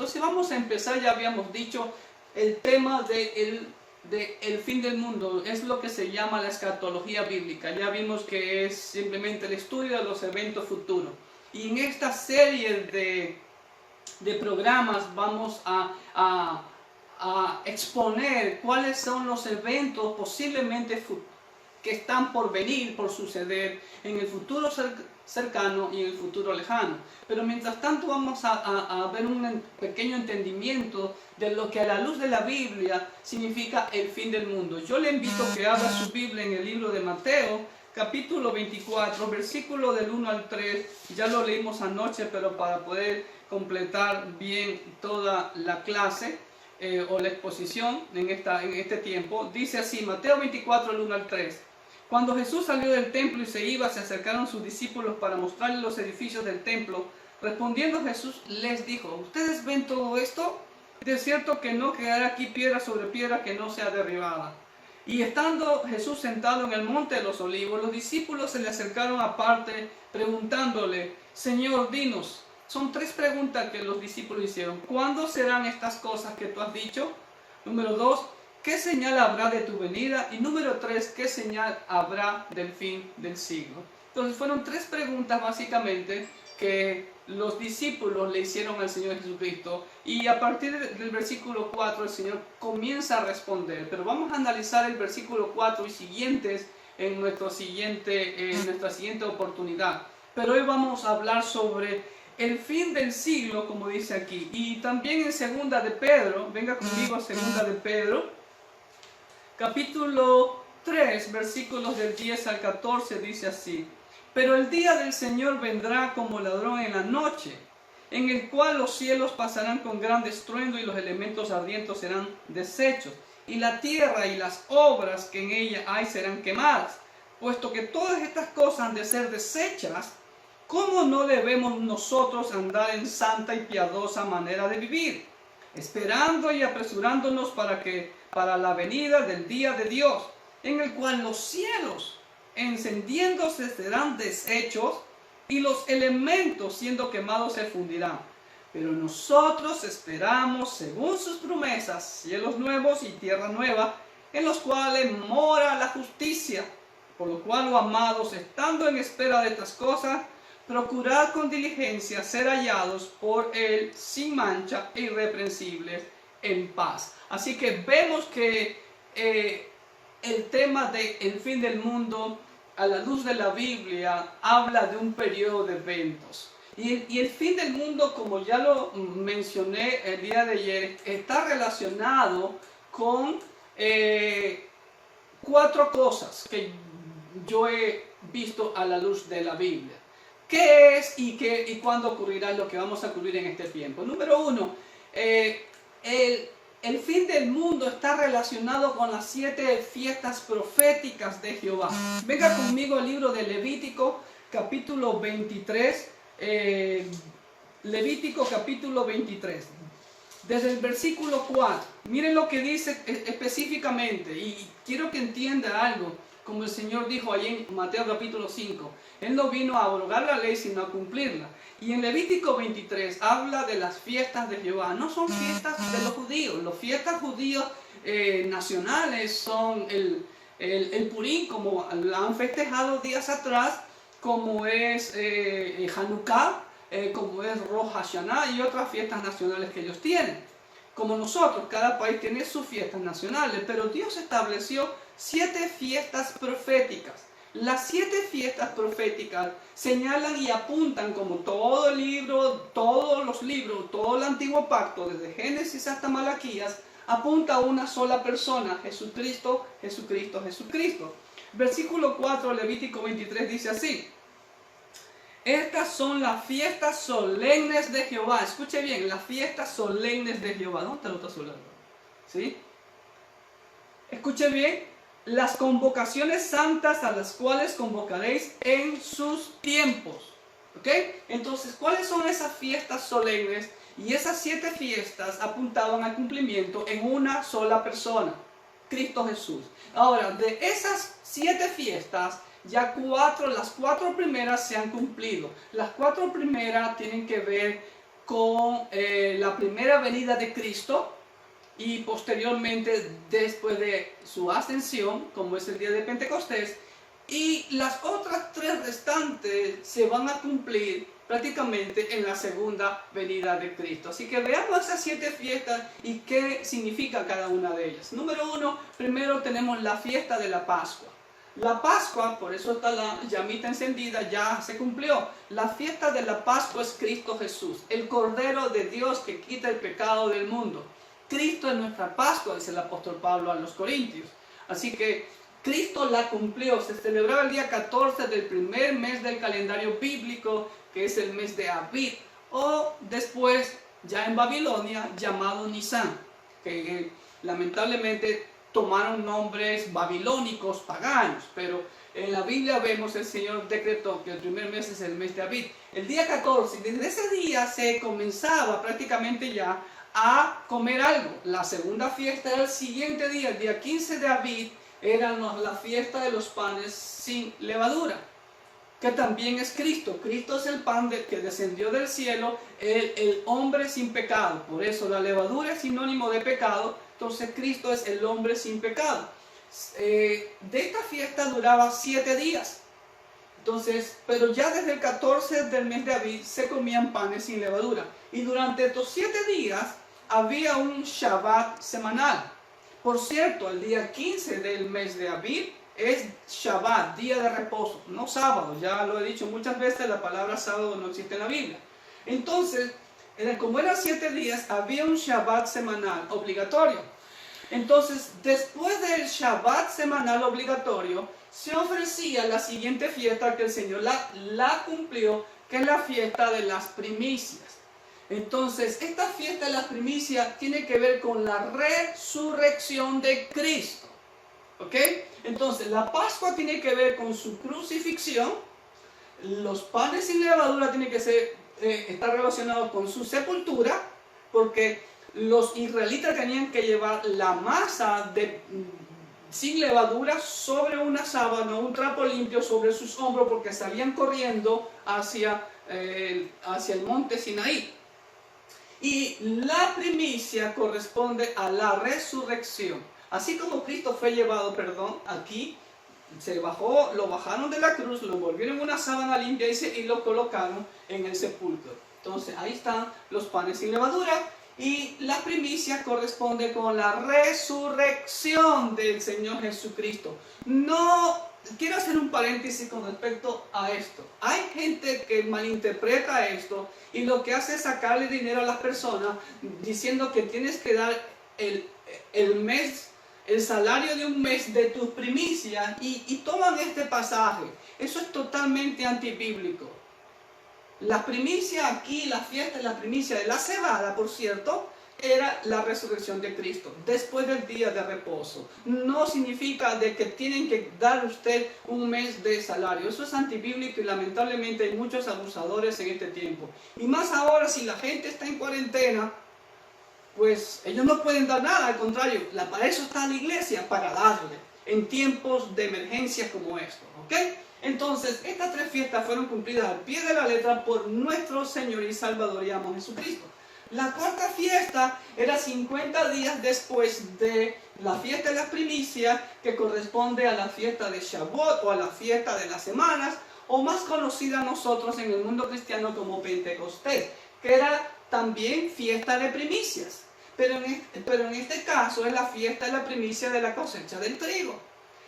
Entonces vamos a empezar, ya habíamos dicho, el tema de el fin del mundo. Es lo que se llama la escatología bíblica. Ya vimos que es simplemente el estudio de los eventos futuros. Y en esta serie de programas vamos a exponer cuáles son los eventos posiblemente que están por venir, por suceder en el futuro cercano y en el futuro lejano. Pero mientras tanto vamos a ver un pequeño entendimiento de lo que a la luz de la Biblia significa el fin del mundo. Yo le invito a que abra su Biblia en el libro de Mateo, capítulo 24, versículo del 1 al 3. Ya lo leímos anoche, pero para poder completar bien toda la clase o la exposición en este tiempo, dice así, Mateo 24, del 1 al 3. Cuando Jesús salió del templo y se iba, se acercaron sus discípulos para mostrarles los edificios del templo. Respondiendo Jesús les dijo, ¿ustedes ven todo esto? De cierto que no quedará aquí piedra sobre piedra que no sea derribada. Y estando Jesús sentado en el monte de los olivos, los discípulos se le acercaron aparte preguntándole, Señor, dinos. Son 3 preguntas que los discípulos hicieron. ¿Cuándo serán estas cosas que tú has dicho? Número 2, ¿qué señal habrá de tu venida? Y número 3, ¿qué señal habrá del fin del siglo? Entonces fueron 3 preguntas básicamente que los discípulos le hicieron al Señor Jesucristo. Y a partir del versículo 4 el Señor comienza a responder. Pero vamos a analizar el versículo 4 y siguientes en nuestra siguiente oportunidad. Pero hoy vamos a hablar sobre el fin del siglo, como dice aquí. Y también en segunda de Pedro, venga conmigo a segunda de Pedro, capítulo 3, versículos del 10 al 14, dice así. Pero el día del Señor vendrá como ladrón en la noche, en el cual los cielos pasarán con gran estruendo y los elementos ardientes serán deshechos, y la tierra y las obras que en ella hay serán quemadas. Puesto que todas estas cosas han de ser deshechas, ¿cómo no debemos nosotros andar en santa y piadosa manera de vivir, esperando y apresurándonos para la venida del día de Dios, en el cual los cielos encendiéndose serán deshechos y los elementos siendo quemados se fundirán? Pero nosotros esperamos, según sus promesas, cielos nuevos y tierra nueva, en los cuales mora la justicia. Por lo cual, oh amados, estando en espera de estas cosas, procurad con diligencia ser hallados por Él sin mancha e irreprensibles en paz. Así que vemos que el tema del fin del mundo, a la luz de la Biblia, habla de un periodo de eventos. Y el fin del mundo, como ya lo mencioné el día de ayer, está relacionado con 4 cosas que yo he visto a la luz de la Biblia. ¿Qué es y cuándo ocurrirá lo que vamos a cubrir en este tiempo? Número 1, el fin del mundo está relacionado con las 7 fiestas proféticas de Jehová. Venga conmigo al libro de Levítico, capítulo 23. Levítico, capítulo 23. Desde el versículo 4. Miren lo que dice específicamente. Y quiero que entienda algo. Como el Señor dijo ahí en Mateo capítulo 5, Él no vino a abrogar la ley, sino a cumplirla. Y en Levítico 23 habla de las fiestas de Jehová. No son fiestas de los judíos. Las fiestas judíos nacionales son el Purim, como la han festejado días atrás, como es Hanukkah, como es Rosh Hashanah y otras fiestas nacionales que ellos tienen. Como nosotros, cada país tiene sus fiestas nacionales, pero Dios estableció 7 fiestas proféticas. Las 7 fiestas proféticas señalan y apuntan, como todo el libro, todos los libros, todo el antiguo pacto, desde Génesis hasta Malaquías, apunta a una sola persona, Jesucristo, Jesucristo, Jesucristo. Versículo 4, Levítico 23 dice así: estas son las fiestas solemnes de Jehová. Escuche bien, las fiestas solemnes de Jehová. ¿Dónde te lo estás hablando? ¿Sí? Escuche bien. Las convocaciones santas a las cuales convocaréis en sus tiempos. ¿Ok? Entonces, ¿cuáles son esas fiestas solemnes? Y esas 7 fiestas apuntaban al cumplimiento en una sola persona, Cristo Jesús. Ahora, de esas 7 fiestas, ya las 4 primeras se han cumplido. Las 4 primeras tienen que ver con la primera venida de Cristo y posteriormente después de su ascensión, como es el día de Pentecostés, y las otras 3 restantes se van a cumplir prácticamente en la segunda venida de Cristo. Así que veamos esas 7 fiestas y qué significa cada una de ellas. Número 1, primero tenemos la fiesta de la Pascua. La Pascua, por eso está la llamita encendida, ya se cumplió. La fiesta de la Pascua es Cristo Jesús, el Cordero de Dios que quita el pecado del mundo. Cristo es nuestra Pascua, dice el apóstol Pablo a los Corintios. Así que Cristo la cumplió. Se celebraba el día 14 del primer mes del calendario bíblico, que es el mes de Abib, o después, ya en Babilonia, llamado Nisan, que lamentablemente tomaron nombres babilónicos, paganos, pero en la Biblia vemos el Señor decretó que el primer mes es el mes de Abib. El día 14, desde ese día se comenzaba prácticamente ya a comer algo. La segunda fiesta era el siguiente día, el día 15 de Abib, era la fiesta de los panes sin levadura, que también es Cristo. Cristo es el pan que descendió del cielo, el hombre sin pecado. Por eso la levadura es sinónimo de pecado. Entonces Cristo es el hombre sin pecado. De esta fiesta duraba 7 días. Entonces, pero ya desde el 14 del mes de Abib se comían panes sin levadura. Y durante estos 7 días había un Shabbat semanal. Por cierto, el día 15 del mes de Abib es Shabbat, día de reposo, no sábado. Ya lo he dicho muchas veces, la palabra sábado no existe en la Biblia. Entonces, como eran 7 días, había un Shabbat semanal obligatorio. Entonces, después del Shabbat semanal obligatorio, se ofrecía la siguiente fiesta que el Señor la cumplió, que es la fiesta de las primicias. Entonces, esta fiesta de las primicias tiene que ver con la resurrección de Cristo. ¿Ok? Entonces, la Pascua tiene que ver con su crucifixión. Los panes sin levadura tienen que estar relacionados con su sepultura, porque los israelitas tenían que llevar la masa sin levadura sobre una sábana, un trapo limpio sobre sus hombros, porque salían corriendo hacia el monte Sinaí. Y la primicia corresponde a la resurrección. Así como Cristo fue llevado, aquí lo bajaron de la cruz, lo envolvieron en una sábana limpia y lo colocaron en el sepulcro. Entonces ahí están los panes sin levadura. Y la primicia corresponde con la resurrección del Señor Jesucristo. Quiero hacer un paréntesis con respecto a esto. Hay gente que malinterpreta esto y lo que hace es sacarle dinero a las personas diciendo que tienes que dar el salario de un mes de tus primicias y toman este pasaje. Eso es totalmente antibíblico. La primicia aquí, la fiesta de la primicia de la cebada, por cierto, era la resurrección de Cristo después del día de reposo. No significa de que tienen que dar usted un mes de salario. Eso es antibíblico y lamentablemente hay muchos abusadores en este tiempo. Y más ahora, si la gente está en cuarentena, pues ellos no pueden dar nada. Al contrario, para eso está la iglesia, para darle en tiempos de emergencias como estos. ¿Ok? Entonces, estas 3 fiestas fueron cumplidas al pie de la letra por nuestro Señor y Salvador y amo Jesucristo. La cuarta fiesta era 50 días después de la fiesta de las primicias, que corresponde a la fiesta de Shavuot o a la fiesta de las semanas, o más conocida a nosotros en el mundo cristiano como Pentecostés, que era también fiesta de primicias. Pero en este caso es la fiesta de la primicia de la cosecha del trigo.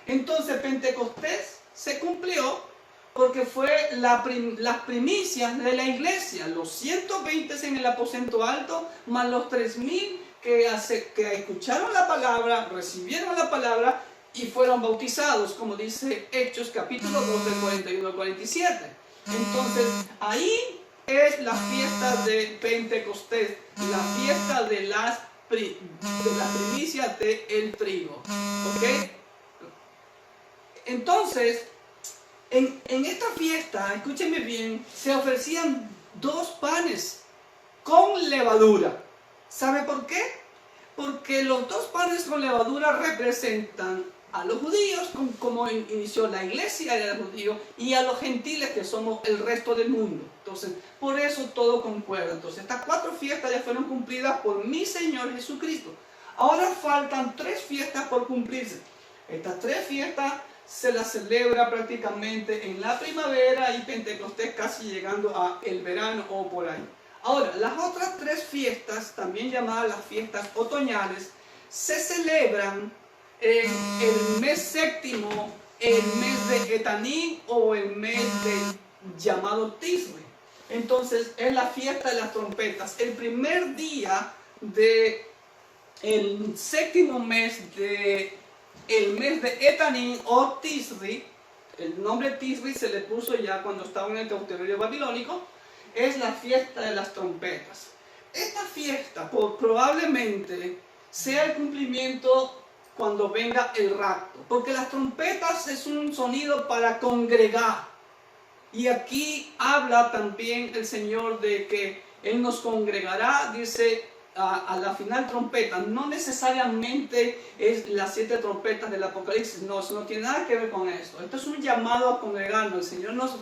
Entonces Pentecostés se cumplió porque fue las primicias de la iglesia, los 120 en el aposento alto, más los 3000 que escucharon la palabra, recibieron la palabra y fueron bautizados, como dice Hechos capítulo 2 del 41 al 47. Entonces ahí es la fiesta de Pentecostés, la fiesta de las primicias del trigo. ¿Ok? Entonces, en esta fiesta, escúchenme bien, se ofrecían 2 panes con levadura. ¿Sabe por qué? Porque los 2 panes con levadura representan a los judíos, como inició la iglesia de los judíos, y a los gentiles, que somos el resto del mundo. Entonces, por eso todo concuerda. Entonces, estas 4 fiestas ya fueron cumplidas por mi Señor Jesucristo. Ahora faltan 3 fiestas por cumplirse. Estas 3 fiestas se las celebra prácticamente en la primavera y Pentecostés casi llegando a el verano o por ahí. Ahora, las otras 3 fiestas, también llamadas las fiestas otoñales, se celebran en el mes séptimo, el mes de Etanín o el mes llamado Tisri. Entonces es la fiesta de las trompetas. El primer día del séptimo mes de el mes de Etanín o Tisri, el nombre Tisri se le puso ya cuando estaba en el cautiverio babilónico, es la fiesta de las trompetas. Esta fiesta probablemente sea el cumplimiento cuando venga el rapto, porque las trompetas es un sonido para congregar, y aquí habla también el Señor de que Él nos congregará, dice a la final trompeta. No necesariamente es las 7 trompetas del Apocalipsis, no, eso no tiene nada que ver con esto. Esto es un llamado a congregarnos. El Señor nos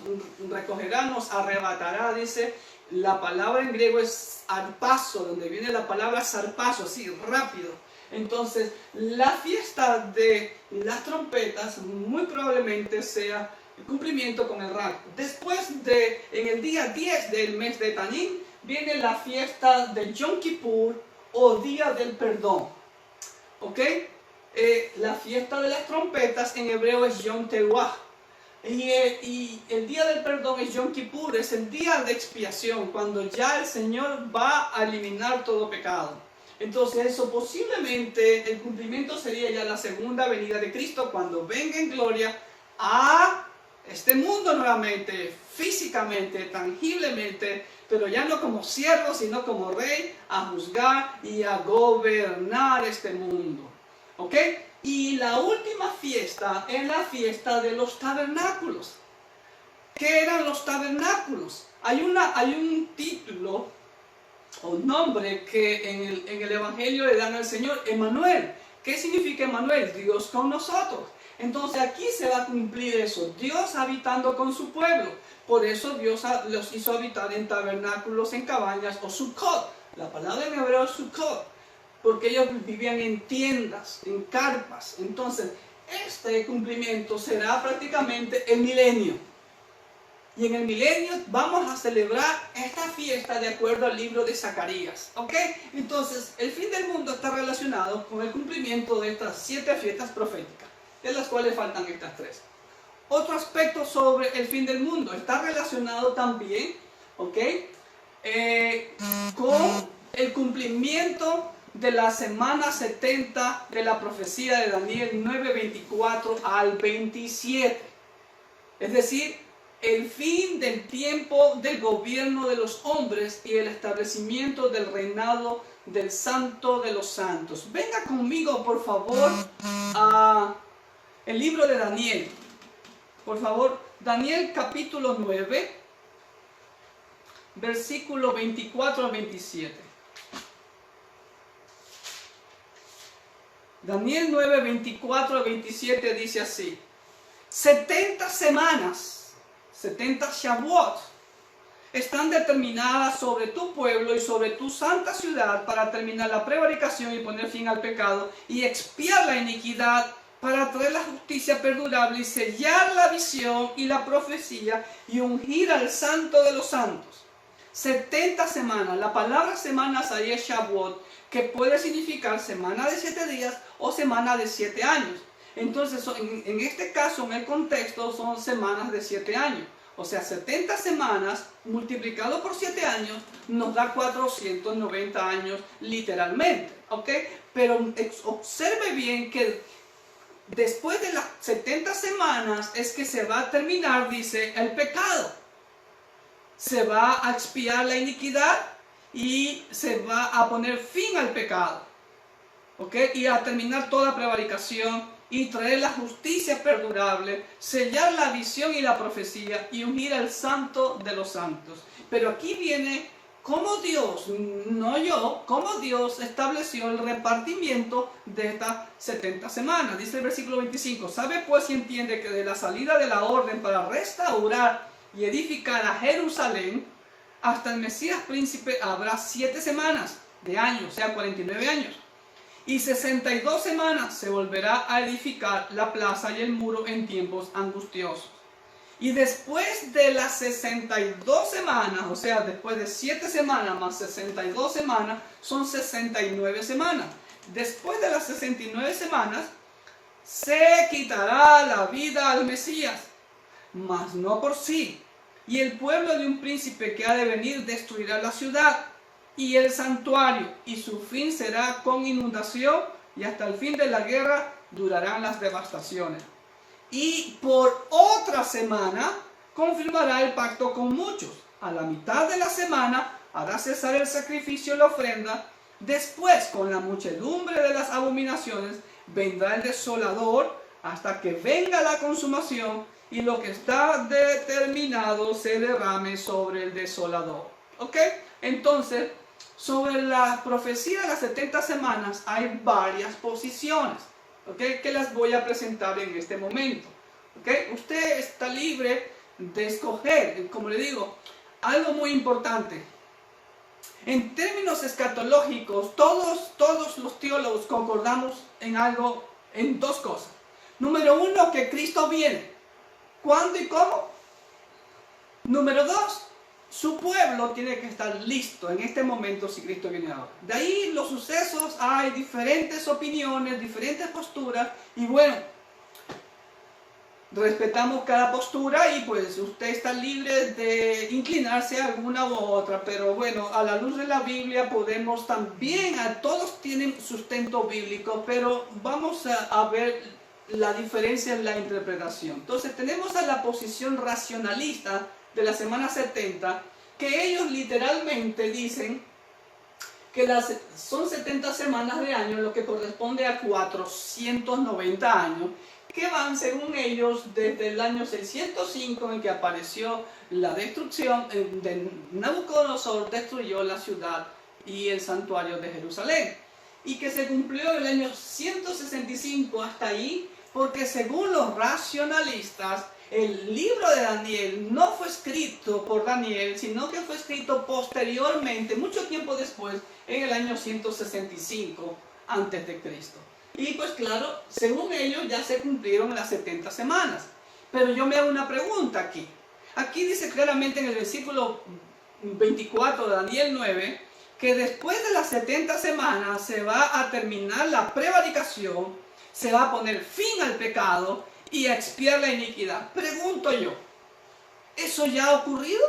recogerá, nos arrebatará, dice. La palabra en griego es arpazo, donde viene la palabra zarpazo, así rápido. Entonces, la fiesta de las trompetas muy probablemente sea el cumplimiento con el rapto. Después en el día 10 del mes de Tanín, viene la fiesta de Yom Kippur o Día del Perdón. ¿Ok? La fiesta de las trompetas en hebreo es Yom Teruah. Y el Día del Perdón es Yom Kippur, es el día de expiación, cuando ya el Señor va a eliminar todo pecado. Entonces eso posiblemente el cumplimiento sería ya la segunda venida de Cristo, cuando venga en gloria a este mundo nuevamente, físicamente, tangiblemente, pero ya no como siervo, sino como rey, a juzgar y a gobernar este mundo. ¿Ok? Y la última fiesta es la fiesta de los tabernáculos. ¿Qué eran los tabernáculos? Hay un título o nombre que en el Evangelio le dan al Señor, Emmanuel. ¿Qué significa Emmanuel? Dios con nosotros. Entonces aquí se va a cumplir eso, Dios habitando con su pueblo. Por eso Dios los hizo habitar en tabernáculos, en cabañas o sukkot. La palabra en hebreo es sukkot, porque ellos vivían en tiendas, en carpas. Entonces este cumplimiento será prácticamente el milenio. Y en el milenio vamos a celebrar esta fiesta de acuerdo al libro de Zacarías. ¿Ok? Entonces el fin del mundo está relacionado con el cumplimiento de estas 7 fiestas proféticas, de las cuales faltan estas 3. Otro aspecto sobre el fin del mundo está relacionado también, ¿ok? Con el cumplimiento de la semana 70 de la profecía de Daniel 9:24 al 27. Es decir, el fin del tiempo del gobierno de los hombres y el establecimiento del reinado del Santo de los Santos. Venga conmigo, por favor, a el libro de Daniel. Por favor, Daniel capítulo 9, versículo 24 al 27. Daniel 9, 24 al 27 dice así: 70 semanas, 70 Shavuot, están determinadas sobre tu pueblo y sobre tu santa ciudad para terminar la prevaricación y poner fin al pecado y expiar la iniquidad, para traer la justicia perdurable y sellar la visión y la profecía y ungir al Santo de los Santos. 70 semanas. La palabra semanas ahí es Shavuot, que puede significar semana de 7 días o semana de 7 años. Entonces, en este caso, en el contexto, son semanas de 7 años. O sea, 70 semanas multiplicado por 7 años nos da 490 años literalmente. ¿Ok? Pero observe bien que después de las 70 semanas es que se va a terminar, dice, el pecado. Se va a expiar la iniquidad y se va a poner fin al pecado. ¿Ok? Y a terminar toda prevaricación y traer la justicia perdurable, sellar la visión y la profecía y unir al Santo de los Santos. Pero aquí viene cómo Dios, no yo, cómo Dios estableció el repartimiento de estas 70 semanas. Dice el versículo 25, ¿sabe pues y entiende que de la salida de la orden para restaurar y edificar a Jerusalén hasta el Mesías príncipe habrá 7 semanas de años, o sea 49 años? Y 62 semanas se volverá a edificar la plaza y el muro en tiempos angustiosos. Y después de las 62 semanas, o sea, después de 7 semanas más 62 semanas, son 69 semanas. Después de las 69 semanas, se quitará la vida al Mesías, mas no por sí. Y el pueblo de un príncipe que ha de venir destruirá la ciudad y el santuario, y su fin será con inundación, y hasta el fin de la guerra durarán las devastaciones. Y por otra semana confirmará el pacto con muchos. A la mitad de la semana hará cesar el sacrificio y la ofrenda. Después, con la muchedumbre de las abominaciones, vendrá el desolador hasta que venga la consumación y lo que está determinado se derrame sobre el desolador. ¿Ok? Entonces, sobre la profecía de las 70 semanas hay varias posiciones, ¿ok? Que las voy a presentar en este momento, ¿ok? Usted está libre de escoger, como le digo, algo muy importante. En términos escatológicos, todos los teólogos concordamos en algo, en dos cosas. Número uno, que Cristo viene. ¿Cuándo y cómo? Número dos, su pueblo tiene que estar listo en este momento si Cristo viene ahora. De ahí los sucesos, hay diferentes opiniones, diferentes posturas, y bueno, respetamos cada postura y pues usted está libre de inclinarse a alguna u otra, pero bueno, a la luz de la Biblia podemos también, a todos tienen sustento bíblico, pero vamos a ver la diferencia en la interpretación. Entonces tenemos a la posición racionalista de la semana 70, que ellos literalmente dicen que son 70 semanas de año, lo que corresponde a 490 años, que van, según ellos, desde el año 605 en que apareció la destrucción de Nabucodonosor, destruyó la ciudad y el santuario de Jerusalén, y que se cumplió el año 165 hasta ahí, porque según los racionalistas, el libro de Daniel no fue escrito por Daniel, sino que fue escrito posteriormente, mucho tiempo después, en el año 165 antes de Cristo. Y pues claro, según ellos ya se cumplieron las 70 semanas. Pero yo me hago una pregunta aquí. Aquí dice claramente en el versículo 24 de Daniel 9, que después de las 70 semanas se va a terminar la prevaricación, se va a poner fin al pecado y a expiar la iniquidad. Pregunto yo, ¿eso ya ha ocurrido?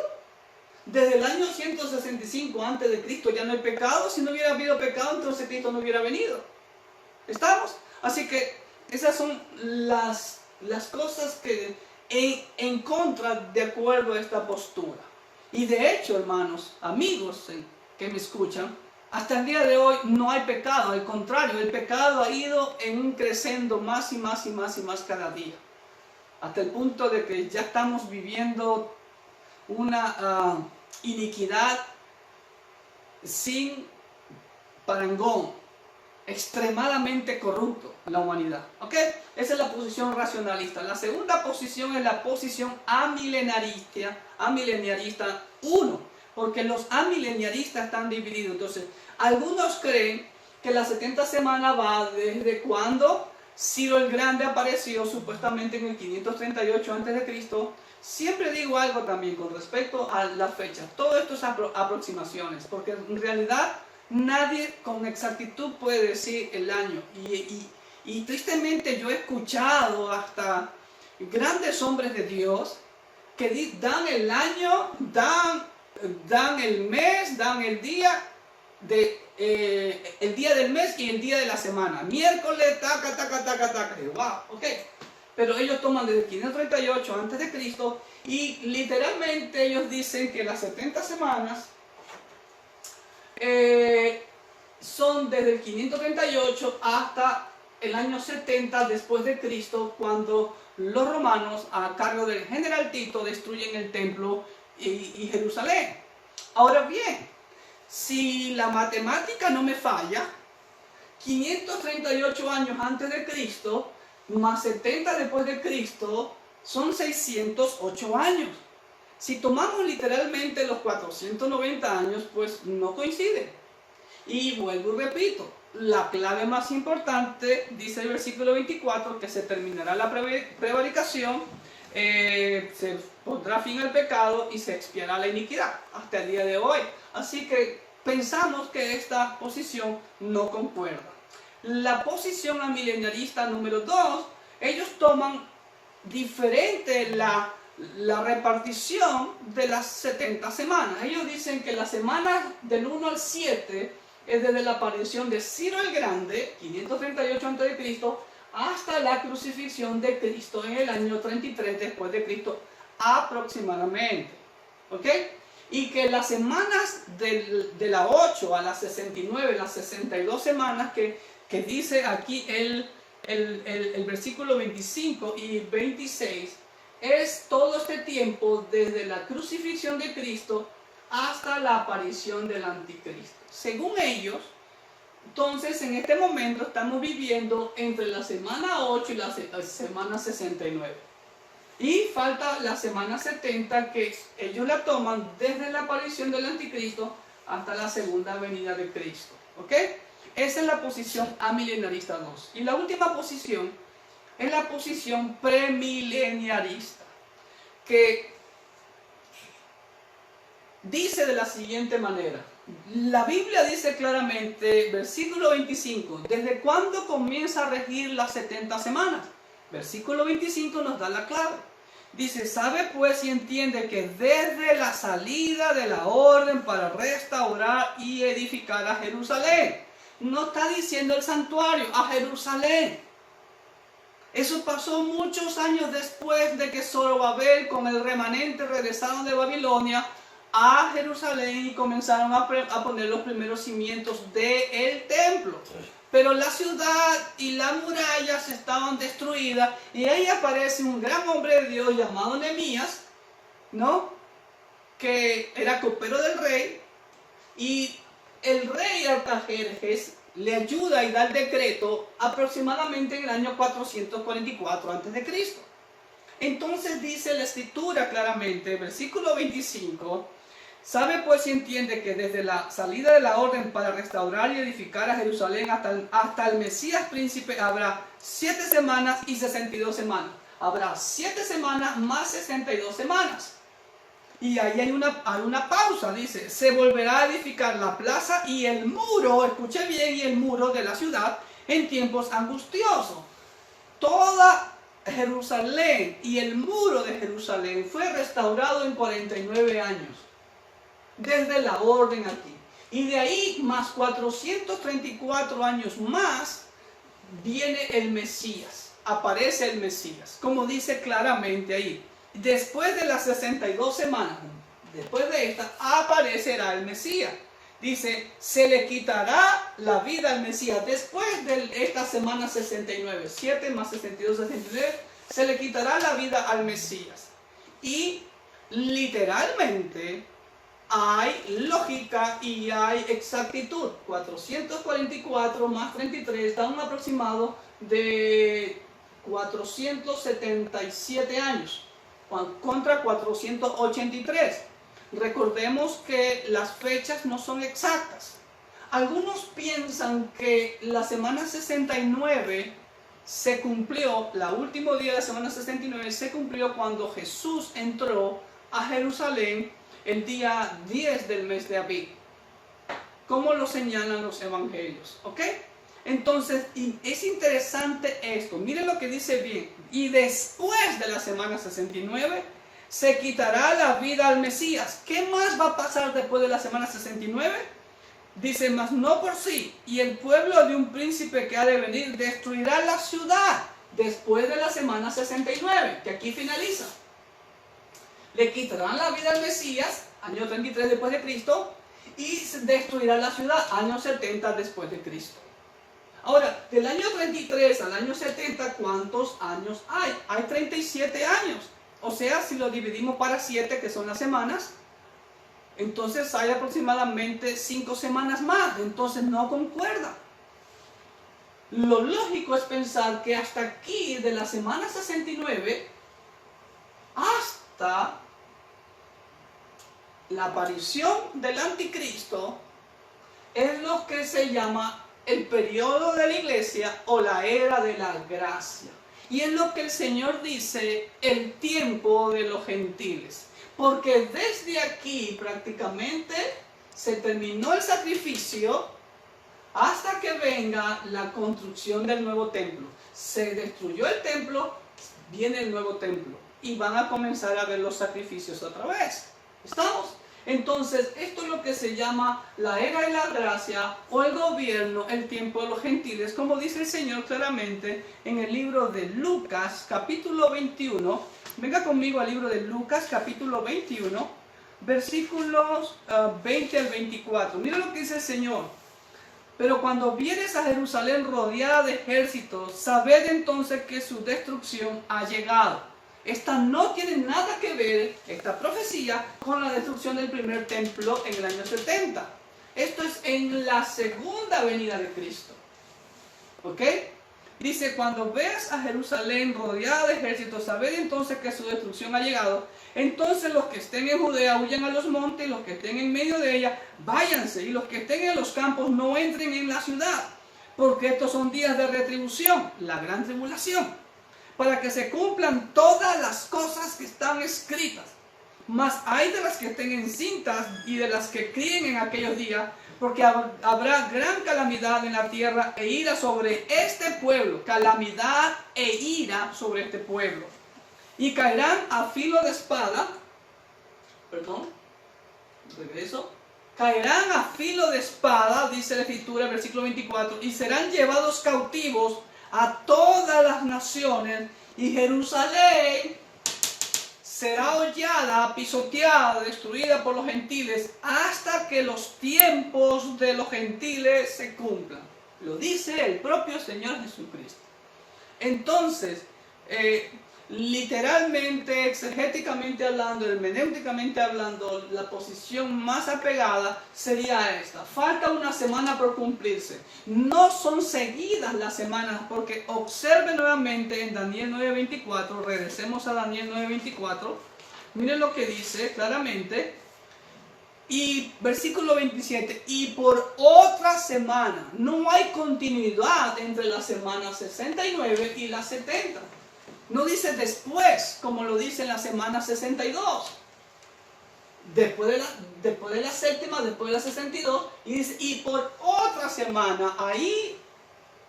Desde el año 165 antes de Cristo ya no hay pecado. Si no hubiera habido pecado, entonces Cristo no hubiera venido. ¿Estamos? Así que esas son las cosas que en contra de acuerdo a esta postura. Y de hecho, hermanos, amigos que me escuchan, hasta el día de hoy no hay pecado. Al contrario, el pecado ha ido en un creciendo más y más y más y más cada día. Hasta el punto de que ya estamos viviendo una iniquidad sin parangón, extremadamente corrupto en la humanidad. ¿Ok? Esa es la posición racionalista. La segunda posición es la posición amileniarista 1. Porque los amileniaristas están divididos. Entonces, algunos creen que las 70 semanas va desde cuando Ciro el Grande apareció supuestamente en el 538 a.C. Siempre digo algo también con respecto a la fecha. Todo esto es aproximaciones, porque en realidad nadie con exactitud puede decir el año. Y tristemente yo he escuchado hasta grandes hombres de Dios que dan el año, dan el mes, dan el día del mes y el día de la semana. Miércoles, taca, taca, taca, taca. Wow, ok. Pero ellos toman desde el 538 a.C. y literalmente ellos dicen que las 70 semanas son desde el 538 hasta el año 70 después de Cristo, cuando los romanos, a cargo del general Tito, destruyen el templo y Jerusalén. Ahora bien, si la matemática no me falla, 538 años antes de Cristo, más 70 después de Cristo, son 608 años. Si tomamos literalmente los 490 años, pues no coincide. Y vuelvo y repito, la clave más importante, dice el versículo 24, que se terminará la prevaricación, se pondrá fin al pecado y se expiará la iniquidad hasta el día de hoy. Así que pensamos que esta posición no concuerda. La posición amilenialista número 2, ellos toman diferente la repartición de las 70 semanas. Ellos dicen que las semanas del 1 al 7 es desde la aparición de Ciro el Grande, 538 a.C., hasta la crucifixión de Cristo en el año 33 después de Cristo aproximadamente. ¿Ok? Y que las semanas de la 8 a la 69, las 62 semanas que dice aquí el versículo 25 y 26, es todo este tiempo desde la crucifixión de Cristo hasta la aparición del anticristo. Según ellos, entonces en este momento estamos viviendo entre la semana 8 y la semana 69. Y falta la semana 70, que ellos la toman desde la aparición del anticristo hasta la segunda venida de Cristo. ¿Ok? Esa es la posición amilenarista 2. Y la última posición es la posición premileniarista, que dice de la siguiente manera. La Biblia dice claramente, versículo 25, ¿desde cuándo comienza a regir las 70 semanas? Versículo 25 nos da la clave. Dice, sabe pues y entiende que desde la salida de la orden para restaurar y edificar a Jerusalén. No está diciendo el santuario, a Jerusalén. Eso pasó muchos años después de que Zorobabel con el remanente regresaron de Babilonia a Jerusalén y comenzaron a poner los primeros cimientos del templo. Pero la ciudad y las murallas estaban destruidas y ahí aparece un gran hombre de Dios llamado Nehemías, ¿no? Que era copero del rey, y el rey Artajerjes le ayuda y da el decreto aproximadamente en el año 444 a.C. Entonces dice la escritura claramente, versículo 25, sabe pues y entiende que desde la salida de la orden para restaurar y edificar a Jerusalén hasta el Mesías príncipe habrá 7 semanas y 62 semanas. Habrá 7 semanas más 62 semanas. Y ahí hay una pausa, dice, se volverá a edificar la plaza y el muro, escuche bien, y el muro de la ciudad en tiempos angustiosos. Toda Jerusalén y el muro de Jerusalén fue restaurado en 49 años, desde la orden aquí. Y de ahí más 434 años más viene el Mesías, aparece el Mesías, como dice claramente ahí. Después de las 62 semanas, después de esta, aparecerá el Mesías. Dice, se le quitará la vida al Mesías. Después de esta semana 69, 7 más 62, 69, se le quitará la vida al Mesías. Y literalmente hay lógica y hay exactitud. 444 más 33 da un aproximado de 477 años. Contra 483. Recordemos que las fechas no son exactas. Algunos piensan que la semana 69 se cumplió, el último día de la semana 69 se cumplió cuando Jesús entró a Jerusalén el día 10 del mes de Abib, como lo señalan los evangelios. ¿Ok? Entonces, es interesante esto. Miren lo que dice bien. Y después de la semana 69, se quitará la vida al Mesías. ¿Qué más va a pasar después de la semana 69? Dice, mas no por sí. Y el pueblo de un príncipe que ha de venir destruirá la ciudad después de la semana 69, que aquí finaliza. Le quitarán la vida al Mesías, año 33 después de Cristo, y destruirá la ciudad, año 70 después de Cristo. Ahora, del año 33 al año 70, ¿cuántos años hay? Hay 37 años. O sea, si lo dividimos para 7, que son las semanas, Entonces hay aproximadamente 5 semanas más, entonces no concuerda. Lo lógico es pensar que hasta aquí, de la semana 69, hasta la aparición del anticristo, es lo que se llama el periodo de la iglesia o la era de la gracia. Y es lo que el Señor dice, el tiempo de los gentiles. Porque desde aquí prácticamente se terminó el sacrificio hasta que venga la construcción del nuevo templo. Se destruyó el templo, viene el nuevo templo. Y van a comenzar a ver los sacrificios otra vez. ¿Estamos? Entonces, esto es lo que se llama la era de la gracia o el gobierno, el tiempo de los gentiles, como dice el Señor claramente en el libro de Lucas, capítulo 21. Venga conmigo al libro de Lucas, capítulo 21, versículos 20 al 24. Mira lo que dice el Señor. Pero cuando vienes a Jerusalén rodeada de ejércitos, sabed entonces que su destrucción ha llegado. Esta no tiene nada que ver, esta profecía, con la destrucción del primer templo en el año 70. Esto es en la segunda venida de Cristo. ¿Ok? Dice, cuando veas a Jerusalén rodeada de ejércitos, sabed entonces que su destrucción ha llegado. Entonces los que estén en Judea huyan a los montes, los que estén en medio de ella, váyanse. Y los que estén en los campos no entren en la ciudad. Porque estos son días de retribución, la gran tribulación, para que se cumplan todas las cosas que están escritas. Mas hay de las que estén encintas y de las que críen en aquellos días, porque habrá gran calamidad en la tierra e ira sobre este pueblo. Calamidad e ira sobre este pueblo. Y caerán a filo de espada. Regreso. Caerán a filo de espada, dice la Escritura, versículo 24, y serán llevados cautivos a todas las naciones, y Jerusalén será hollada, pisoteada, destruida por los gentiles, hasta que los tiempos de los gentiles se cumplan. Lo dice el propio Señor Jesucristo. Entonces, literalmente, exegéticamente hablando, hermenéuticamente hablando, la posición más apegada sería esta. Falta una semana por cumplirse. No son seguidas las semanas, porque observe nuevamente en Daniel 9:24, regresemos a Daniel 9:24, miren lo que dice claramente, y versículo 27, y por otra semana. No hay continuidad entre la semana 69 y la 70. No dice después, como lo dice en la semana 62. Después de la séptima, después de la 62, y dice, y por otra semana. Ahí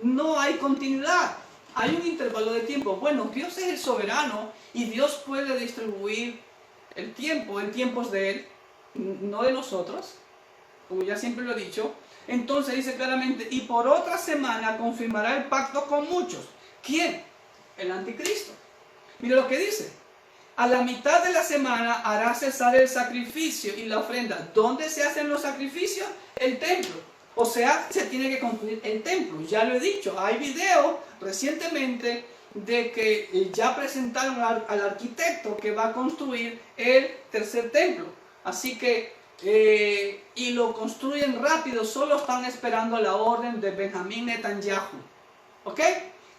no hay continuidad. Hay un intervalo de tiempo. Bueno, Dios es el soberano y Dios puede distribuir el tiempo en tiempos de Él, no de nosotros, como ya siempre lo he dicho. Entonces dice claramente, y por otra semana confirmará el pacto con muchos. ¿Quién? El anticristo. Mira lo que dice. A la mitad de la semana hará cesar el sacrificio y la ofrenda. ¿Dónde se hacen los sacrificios? El templo. O sea, se tiene que construir el templo. Ya lo he dicho, hay video recientemente de que ya presentaron al arquitecto que va a construir el tercer templo. Así que, y lo construyen rápido, solo están esperando la orden de Benjamín Netanyahu. ¿Ok?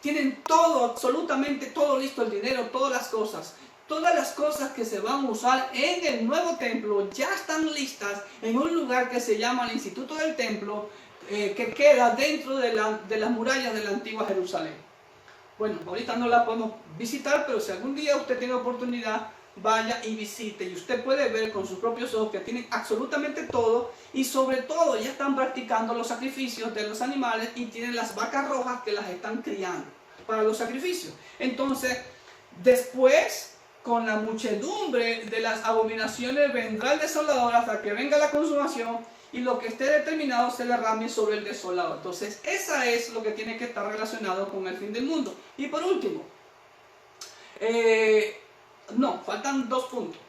Tienen todo, absolutamente todo listo, el dinero, todas las cosas. Todas las cosas que se van a usar en el nuevo templo ya están listas en un lugar que se llama el Instituto del Templo, que queda dentro de las murallas de la antigua Jerusalén. Bueno, ahorita no la podemos visitar, pero si algún día usted tiene oportunidad, vaya y visite. Y usted puede ver con sus propios ojos que tienen absolutamente todo. Y sobre todo ya están practicando los sacrificios de los animales y tienen las vacas rojas que las están criando para los sacrificios. Entonces, después, con la muchedumbre de las abominaciones vendrá el desolador hasta que venga la consumación y lo que esté determinado se derrame sobre el desolador. Entonces, esa es lo que tiene que estar relacionado con el fin del mundo. Y por último, faltan 2 puntos.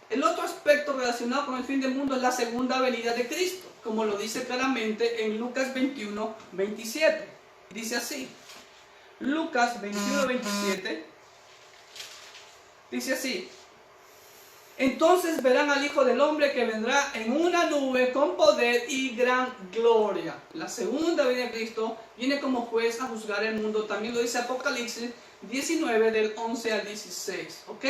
El otro aspecto relacionado con el fin del mundo es la segunda venida de Cristo, como lo dice claramente en Lucas 21:27. Dice así, Lucas 21:27, dice así, Entonces verán al Hijo del Hombre que vendrá en una nube con poder y gran gloria. La segunda venida de Cristo viene como juez a juzgar el mundo. También lo dice Apocalipsis 19 del 11 al 16. ¿Ok?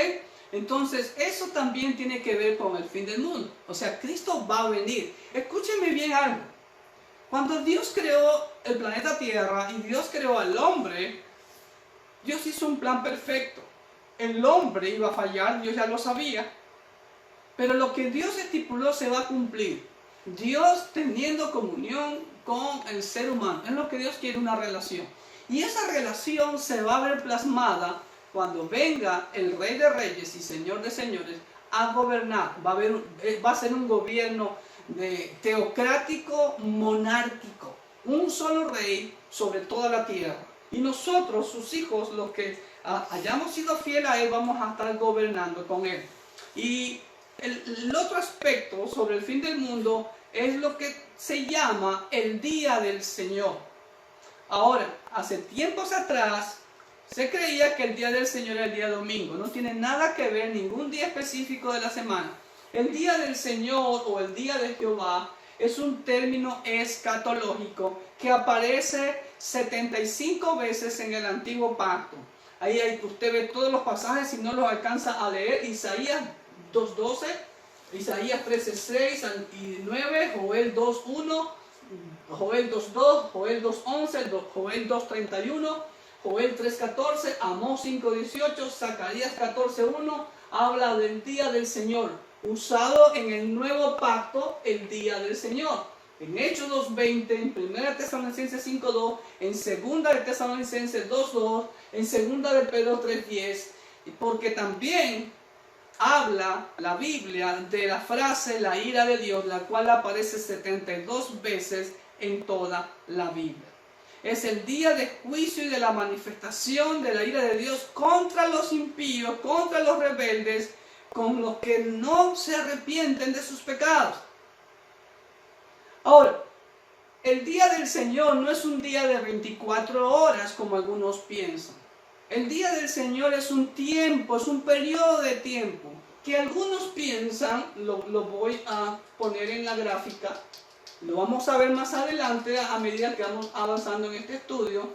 Entonces eso también tiene que ver con el fin del mundo. O sea, Cristo va a venir. Escúchenme bien algo. Cuando Dios creó el planeta Tierra y Dios creó al hombre, Dios hizo un plan perfecto. El hombre iba a fallar, Dios ya lo sabía. Pero lo que Dios estipuló se va a cumplir. Dios teniendo comunión con el ser humano. Es lo que Dios quiere, una relación. Y esa relación se va a ver plasmada cuando venga el Rey de Reyes y Señor de Señores a gobernar. Va a ser un gobierno teocrático, monárquico. Un solo rey sobre toda la tierra. Y nosotros, sus hijos, los que hayamos sido fieles a Él, vamos a estar gobernando con Él. Y el otro aspecto sobre el fin del mundo es lo que se llama el día del Señor. Ahora, hace tiempos atrás se creía que el día del Señor era el día domingo. No tiene nada que ver, ningún día específico de la semana. El día del Señor o el día de Jehová es un término escatológico que aparece 75 veces en el Antiguo Pacto. Ahí usted ve todos los pasajes, si no los alcanza a leer, Isaías 2.12, Isaías 13.6 y 9, Joel 2.1, Joel 2.2, Joel 2.11, Joel 2.31, Joel 3.14, Amós 5.18, Zacarías 14.1, habla del día del Señor, usado en el nuevo pacto, el día del Señor. En Hechos 2.20, en 1 Tesalonicenses 5.2, en 2 Tesalonicenses 2.2, en 2 de Pedro 3.10, porque también habla la Biblia de la frase la ira de Dios, la cual aparece 72 veces en toda la Biblia. Es el día de juicio y de la manifestación de la ira de Dios contra los impíos, contra los rebeldes, con los que no se arrepienten de sus pecados. Ahora, el día del Señor no es un día de 24 horas como algunos piensan. El día del Señor es un tiempo, es un periodo de tiempo que algunos piensan, lo voy a poner en la gráfica, lo vamos a ver más adelante a medida que vamos avanzando en este estudio.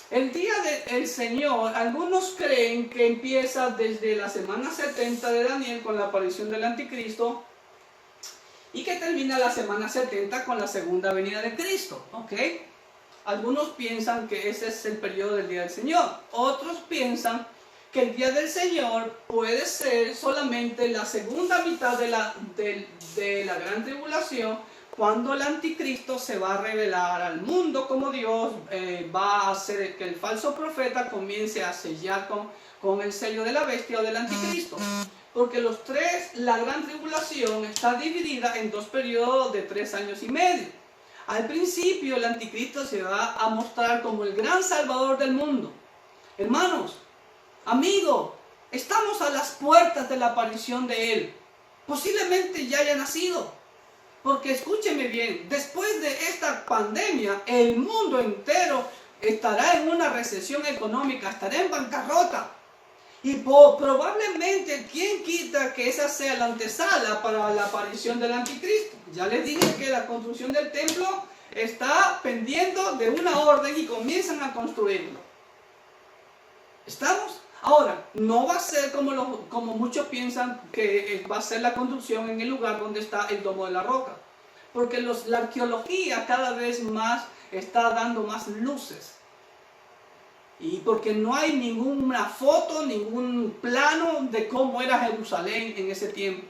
El día del Señor, algunos creen que empieza desde la semana 70 de Daniel con la aparición del Anticristo y que termina la semana 70 con la segunda venida de Cristo, ¿ok? Algunos piensan que ese es el periodo del día del Señor. Otros piensan que el día del Señor puede ser solamente la segunda mitad de la gran tribulación, cuando el anticristo se va a revelar al mundo como Dios, va a hacer que el falso profeta comience a sellar con el sello de la bestia o del anticristo. Porque la gran tribulación está dividida en dos periodos de 3 años y medio. Al principio el anticristo se va a mostrar como el gran salvador del mundo. Hermanos, amigos, estamos a las puertas de la aparición de Él. Posiblemente ya haya nacido. Porque escúcheme bien, después de esta pandemia, el mundo entero estará en una recesión económica, estará en bancarrota. Y probablemente, ¿quién quita que esa sea la antesala para la aparición del anticristo? Ya les dije que la construcción del templo está pendiendo de una orden y comienzan a construirlo. ¿Estamos? Ahora, no va a ser como muchos piensan que va a ser la construcción en el lugar donde está el Domo de la Roca. Porque la arqueología cada vez más está dando más luces. Y porque no hay ninguna foto, ningún plano de cómo era Jerusalén en ese tiempo.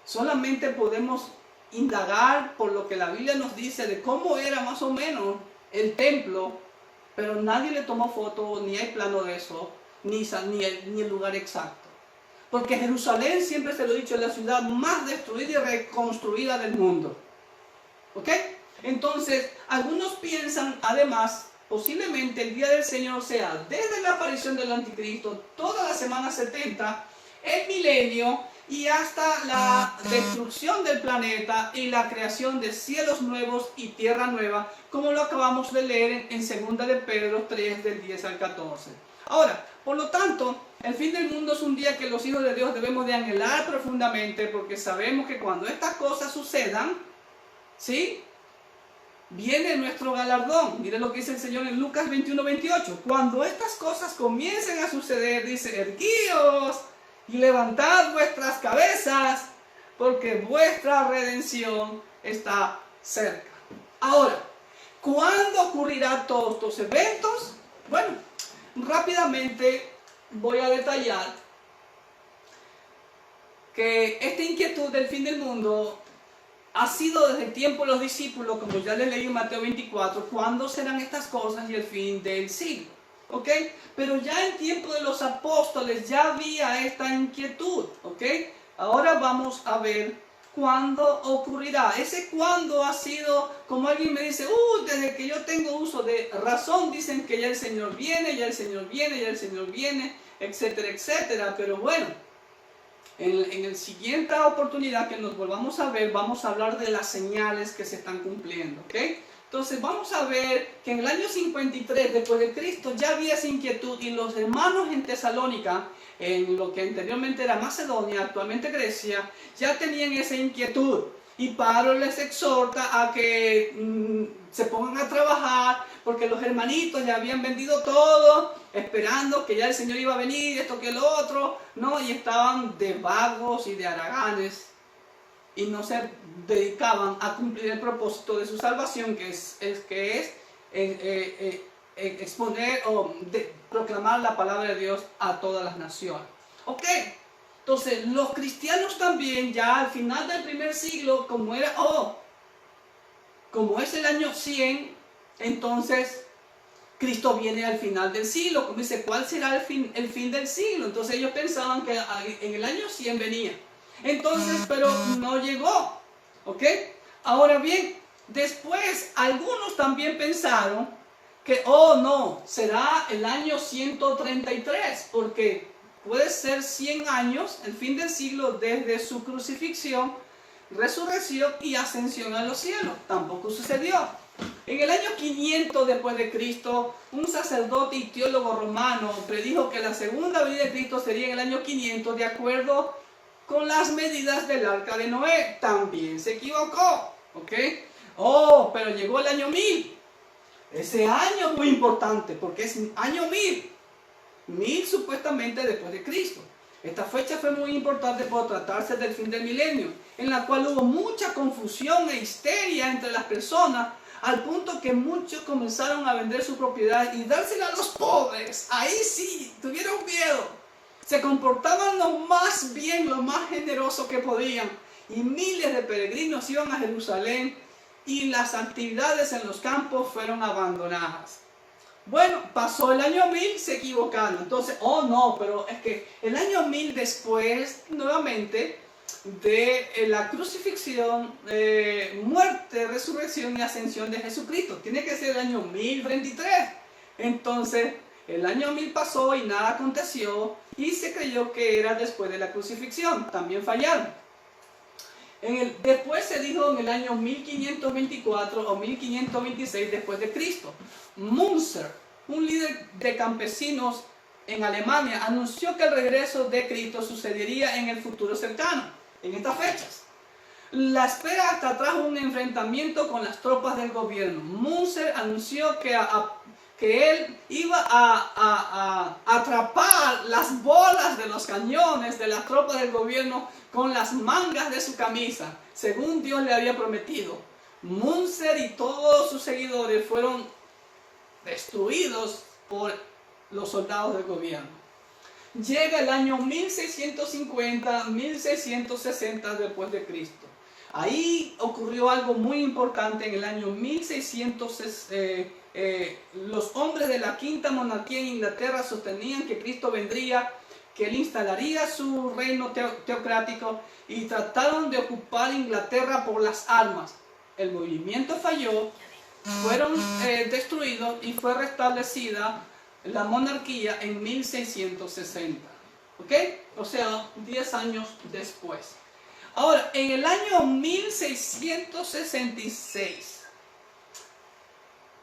Solamente podemos indagar por lo que la Biblia nos dice de cómo era más o menos el templo, pero nadie le tomó foto, ni hay plano de eso, ni el lugar exacto. Porque Jerusalén, siempre se lo he dicho, es la ciudad más destruida y reconstruida del mundo. ¿Ok? Entonces, algunos piensan, además, posiblemente el día del Señor sea desde la aparición del anticristo, toda la semana 70, el milenio, y hasta la destrucción del planeta y la creación de cielos nuevos y tierra nueva, como lo acabamos de leer en 2 de Pedro 3, del 10 al 14. Ahora, por lo tanto, el fin del mundo es un día que los hijos de Dios debemos de anhelar profundamente, porque sabemos que cuando estas cosas sucedan, ¿sí?, viene nuestro galardón. Miren lo que dice el Señor en Lucas 21:28. Cuando estas cosas comiencen a suceder, dice: erguíos y levantad vuestras cabezas, porque vuestra redención está cerca. Ahora, ¿cuándo ocurrirán todos estos eventos? Bueno, rápidamente voy a detallar que esta inquietud del fin del mundo ha sido desde el tiempo de los discípulos, como ya les leí en Mateo 24, ¿cuándo serán estas cosas y el fin del siglo? ¿Ok? Pero ya en tiempo de los apóstoles ya había esta inquietud, ¿ok? Ahora vamos a ver cuándo ocurrirá. Ese cuándo ha sido, como alguien me dice, desde que yo tengo uso de razón, dicen que ya el Señor viene, ya el Señor viene, ya el Señor viene, etcétera, etcétera. Pero bueno, en la siguiente oportunidad que nos volvamos a ver, vamos a hablar de las señales que se están cumpliendo, ¿ok? Entonces vamos a ver que en el año 53 después de Cristo ya había esa inquietud, y los hermanos en Tesalónica, en lo que anteriormente era Macedonia, actualmente Grecia, ya tenían esa inquietud. Y Pablo les exhorta a que se pongan a trabajar, porque los hermanitos ya habían vendido todo, esperando que ya el Señor iba a venir, esto que lo otro, ¿no? Y estaban de vagos y de haraganes, y no se dedicaban a cumplir el propósito de su salvación, que es exponer o proclamar la palabra de Dios a todas las naciones. Ok, entonces los cristianos también ya al final del primer siglo, como es el año 100, entonces Cristo viene al final del siglo. Como dice, ¿cuál será el fin del siglo? Entonces ellos pensaban que en el año 100 venía. Entonces, pero no llegó, ¿ok? Ahora bien, después algunos también pensaron que, no, será el año 133, porque puede ser 100 años, el fin del siglo, desde su crucifixión, resurrección y ascensión a los cielos. Tampoco sucedió. En el año 500 después de Cristo, un sacerdote y teólogo romano predijo que la segunda venida de Cristo sería en el año 500, de acuerdo con las medidas del arca de Noé. También se equivocó, ¿ok? Pero llegó el año 1000. Ese año es muy importante porque es año 1000 supuestamente después de Cristo. Esta fecha fue muy importante por tratarse del fin del milenio, en la cual hubo mucha confusión e histeria entre las personas, al punto que muchos comenzaron a vender su propiedad y dársela a los pobres. Ahí sí, tuvieron miedo. Se comportaban lo más bien, lo más generoso que podían. Y miles de peregrinos iban a Jerusalén, y las actividades en los campos fueron abandonadas. Bueno, pasó el año 1000, se equivocaron. Entonces, pero es que el año 1000 después, nuevamente, de la crucifixión, muerte, resurrección y ascensión de Jesucristo. Tiene que ser el año 1033. Entonces, el año 1000 pasó y nada aconteció, y se creyó que era después de la crucifixión. También fallaron. Después se dijo en el año 1524 o 1526 después de Cristo. Münzer, un líder de campesinos en Alemania, anunció que el regreso de Cristo sucedería en el futuro cercano, en estas fechas. La espera hasta trajo un enfrentamiento con las tropas del gobierno. Münzer anunció que él iba a atrapar las bolas de los cañones de las tropas del gobierno con las mangas de su camisa, según Dios le había prometido. Münzer y todos sus seguidores fueron destruidos por los soldados del gobierno. Llega el año 1650, 1660 después de Cristo. Ahí ocurrió algo muy importante. En el año 1660, los hombres de la quinta monarquía en Inglaterra sostenían que Cristo vendría, que él instalaría su reino teocrático, y trataron de ocupar Inglaterra por las armas. El movimiento falló, fueron destruidos, y fue restablecida la monarquía en 1660. ¿ok? O sea, 10 años después. Ahora, en el año 1666,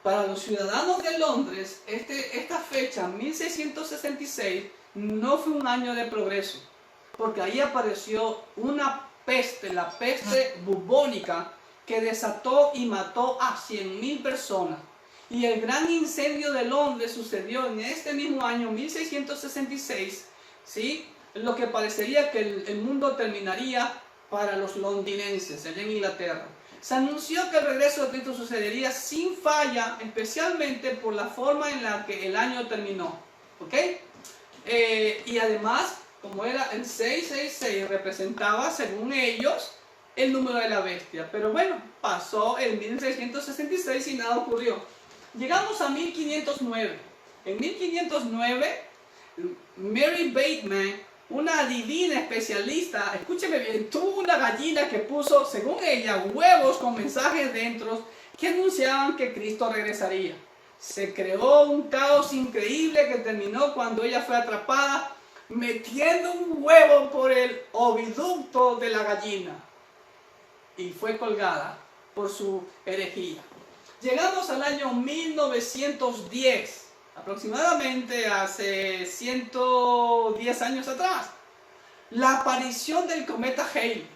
para los ciudadanos de Londres, esta fecha, 1666, no fue un año de progreso, porque ahí apareció una peste, la peste bubónica, que desató y mató a 100.000 personas. Y el gran incendio de Londres sucedió en este mismo año, 1666, ¿sí? Lo que parecería que el mundo terminaría para los londinenses, allá en Inglaterra. Se anunció que el regreso de Cristo sucedería sin falla, especialmente por la forma en la que el año terminó, ¿ok? Y además, como era el 666, representaba, según ellos, el número de la bestia. Pero bueno, pasó el 1666 y nada ocurrió. Llegamos a 1509. En 1509, Mary Bateman, una adivina especialista, escúcheme bien, tuvo una gallina que puso, según ella, huevos con mensajes dentro que anunciaban que Cristo regresaría. Se creó un caos increíble que terminó cuando ella fue atrapada metiendo un huevo por el oviducto de la gallina y fue colgada por su herejía. Llegamos al año 1910, aproximadamente hace 110 años atrás. La aparición del cometa Halley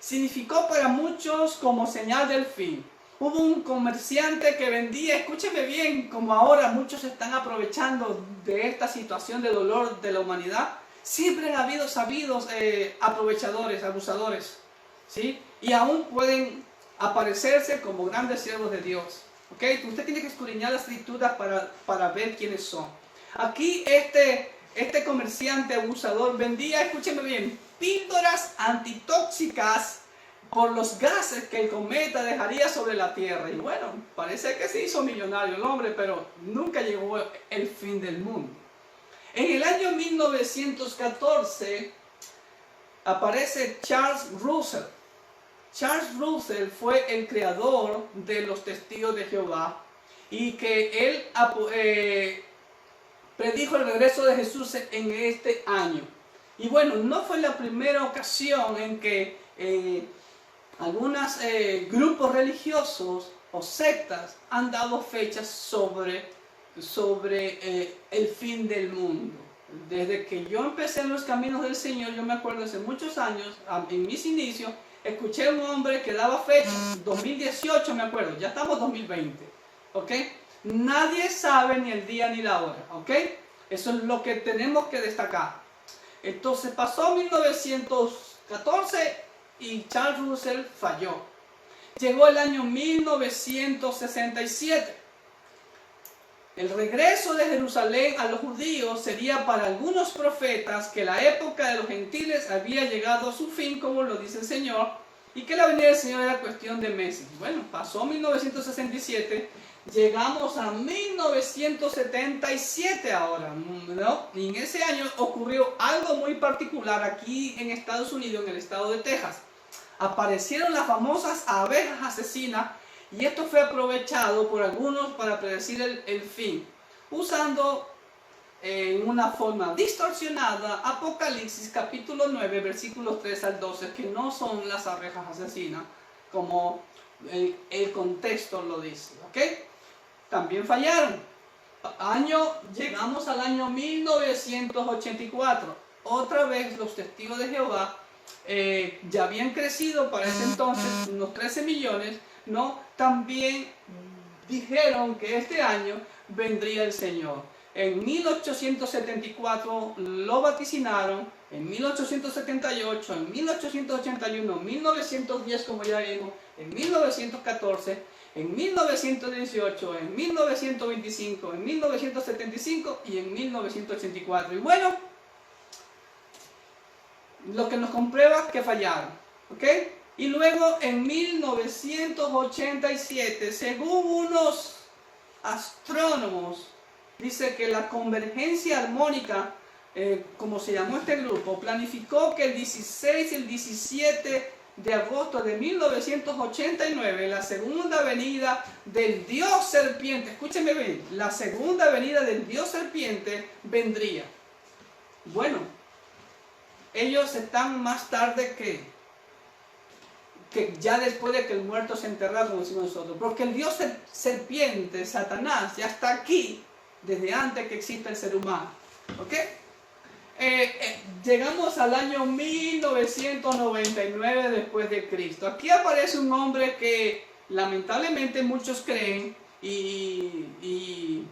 significó para muchos como señal del fin. Hubo un comerciante que vendía, escúcheme bien, como ahora muchos están aprovechando de esta situación de dolor de la humanidad. Siempre han habido sabidos aprovechadores, abusadores, ¿sí? Y aún pueden aparecerse como grandes siervos de Dios. ¿Okay? Usted tiene que escudriñar las escrituras para ver quiénes son. Aquí este comerciante abusador vendía, escúcheme bien, píldoras antitóxicas por los gases que el cometa dejaría sobre la Tierra. Y bueno, parece que se hizo millonario el hombre, pero nunca llegó el fin del mundo. En el año 1914 aparece Charles Russell. Charles Russell fue el creador de los Testigos de Jehová y que él predijo el regreso de Jesús en este año. Y bueno, no fue la primera ocasión en que algunos grupos religiosos o sectas han dado fechas sobre el fin del mundo. Desde que yo empecé en los caminos del Señor, yo me acuerdo hace muchos años, en mis inicios, escuché a un hombre que daba fechas, 2018 me acuerdo, ya estamos 2020, ¿ok? Nadie sabe ni el día ni la hora, ¿ok? Eso es lo que tenemos que destacar. Entonces pasó 1914 y Charles Russell falló. Llegó el año 1967. El regreso de Jerusalén a los judíos sería para algunos profetas que la época de los gentiles había llegado a su fin, como lo dice el Señor, y que la venida del Señor era cuestión de meses. Bueno, pasó 1967, llegamos a 1977 ahora, ¿no? Y en ese año ocurrió algo muy particular aquí en Estados Unidos, en el estado de Texas. Aparecieron las famosas abejas asesinas. Y esto fue aprovechado por algunos para predecir el fin, usando en una forma distorsionada Apocalipsis capítulo 9, versículos 3 al 12, que no son las abejas asesinas, como el contexto lo dice, ¿ok? También fallaron. Llegamos al año 1984. Otra vez los testigos de Jehová ya habían crecido para ese entonces unos 13 millones, ¿no? También dijeron que este año vendría el Señor. En 1874 lo vaticinaron, en 1878, en 1881, 1910 como ya vimos, en 1914, en 1918, en 1925, en 1975 y en 1984. Y bueno, lo que nos comprueba que fallaron, ¿ok? Y luego en 1987, según unos astrónomos, dice que la convergencia armónica, como se llamó este grupo, planificó que el 16 y el 17 de agosto de 1989, la segunda venida del Dios serpiente, escúchenme bien, la segunda venida del Dios serpiente vendría. Bueno, ellos están más tarde que ya después de que el muerto se enterra, como decimos nosotros. Porque el dios serpiente, Satanás, ya está aquí desde antes que exista el ser humano. ¿Ok? Llegamos al año 1999 después de Cristo. Aquí aparece un hombre que lamentablemente muchos creen y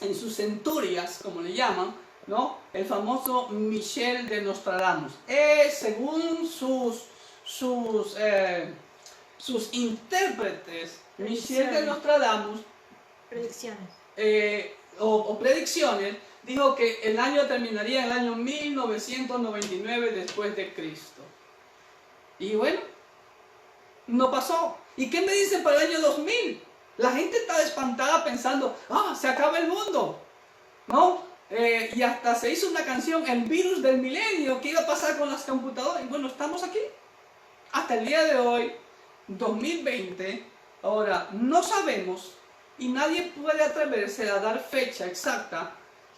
en sus centurias, como le llaman, ¿no? El famoso Michel de Nostradamus. Según sus intérpretes, Michel de Nostradamus, predicciones. O predicciones, dijo que el año terminaría en el año 1999 después de Cristo. Y bueno, no pasó. ¿Y qué me dicen para el año 2000? La gente está espantada pensando, se acaba el mundo, ¿no? Y hasta se hizo una canción, el virus del milenio, ¿qué iba a pasar con las computadoras? Y bueno, estamos aquí. Hasta el día de hoy, 2020, ahora no sabemos y nadie puede atreverse a dar fecha exacta.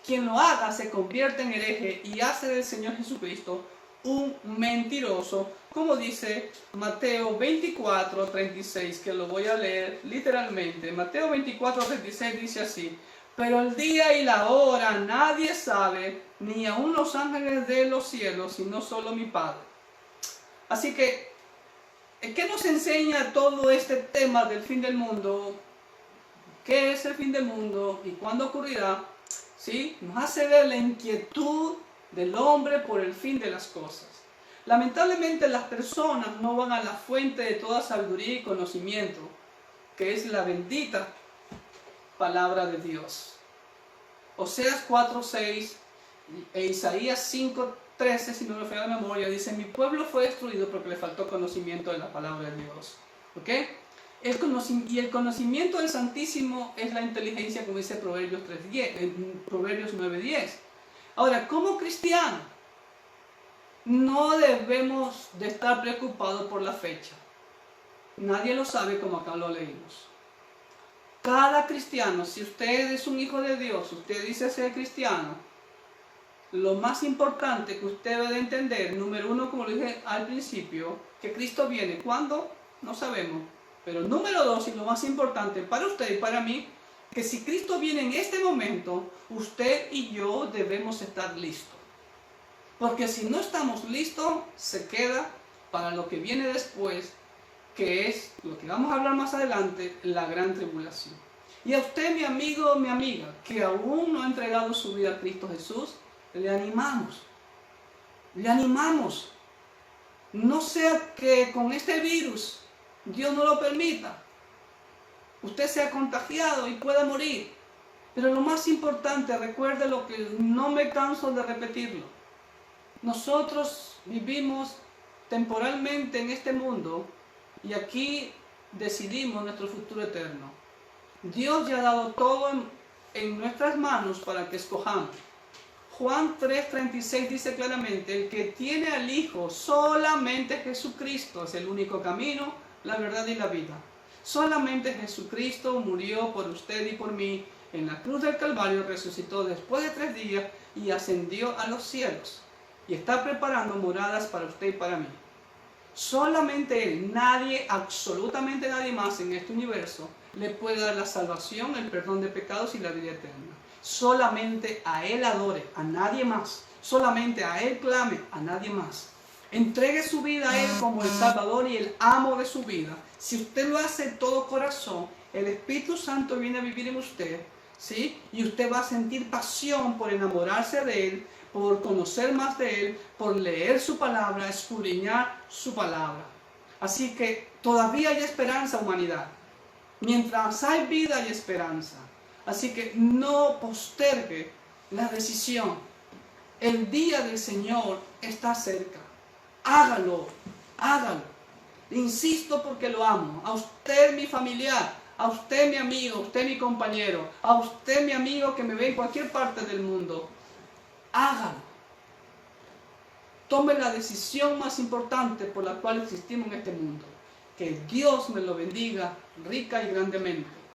Quien lo haga se convierte en hereje y hace del Señor Jesucristo un mentiroso, como dice Mateo 24:36, que lo voy a leer literalmente. Mateo 24:36 dice así: pero el día y la hora nadie sabe, ni aun los ángeles de los cielos, sino solo mi Padre. Así que, ¿qué nos enseña todo este tema del fin del mundo? ¿Qué es el fin del mundo y cuándo ocurrirá? ¿Sí? Nos hace ver la inquietud del hombre por el fin de las cosas. Lamentablemente las personas no van a la fuente de toda sabiduría y conocimiento, que es la bendita palabra de Dios. Oseas 4:6 e Isaías 5:13, si no me falla la memoria, dice: mi pueblo fue destruido porque le faltó conocimiento de la palabra de Dios. ¿Ok? Y el conocimiento del Santísimo es la inteligencia, como dice Proverbios 9:10. Ahora, como cristiano, no debemos de estar preocupados por la fecha. Nadie lo sabe, como acá lo leímos. Cada cristiano, si usted es un hijo de Dios, usted dice ser cristiano, lo más importante que usted debe de entender, número uno, como lo dije al principio, que Cristo viene. ¿Cuándo? No sabemos. Pero número dos, y lo más importante para usted y para mí, que si Cristo viene en este momento, usted y yo debemos estar listos. Porque si no estamos listos, se queda para lo que viene después, que es lo que vamos a hablar más adelante, la gran tribulación. Y a usted, mi amigo o mi amiga, que aún no ha entregado su vida a Cristo Jesús, le animamos. Le animamos. No sea que con este virus, Dios no lo permita, usted sea contagiado y pueda morir. Pero lo más importante, recuerde lo que no me canso de repetirlo. Nosotros vivimos temporalmente en este mundo y aquí decidimos nuestro futuro eterno. Dios ya ha dado todo en nuestras manos para que escojamos. Juan 3:36 dice claramente: el que tiene al Hijo, solamente Jesucristo es el único camino, la verdad y la vida. Solamente Jesucristo murió por usted y por mí en la cruz del Calvario, resucitó después de 3 días y ascendió a los cielos. Y está preparando moradas para usted y para mí. Solamente Él, nadie, absolutamente nadie más en este universo le puede dar la salvación, el perdón de pecados y la vida eterna. Solamente a Él adore, a nadie más. Solamente a Él clame, a nadie más. Entregue su vida a Él como el Salvador y el amo de su vida. Si usted lo hace de todo corazón, el Espíritu Santo viene a vivir en usted, ¿sí? Y usted va a sentir pasión por enamorarse de Él, por conocer más de Él, por leer su palabra, escudriñar su palabra. Así que todavía hay esperanza, humanidad. Mientras hay vida hay esperanza. Así que no postergue la decisión. El día del Señor está cerca. Hágalo, hágalo. Insisto porque lo amo. A usted, mi familiar, a usted, mi amigo, a usted, mi compañero, a usted, mi amigo que me ve en cualquier parte del mundo. Hágalo. Tome la decisión más importante por la cual existimos en este mundo. Que Dios me lo bendiga rica y grandemente.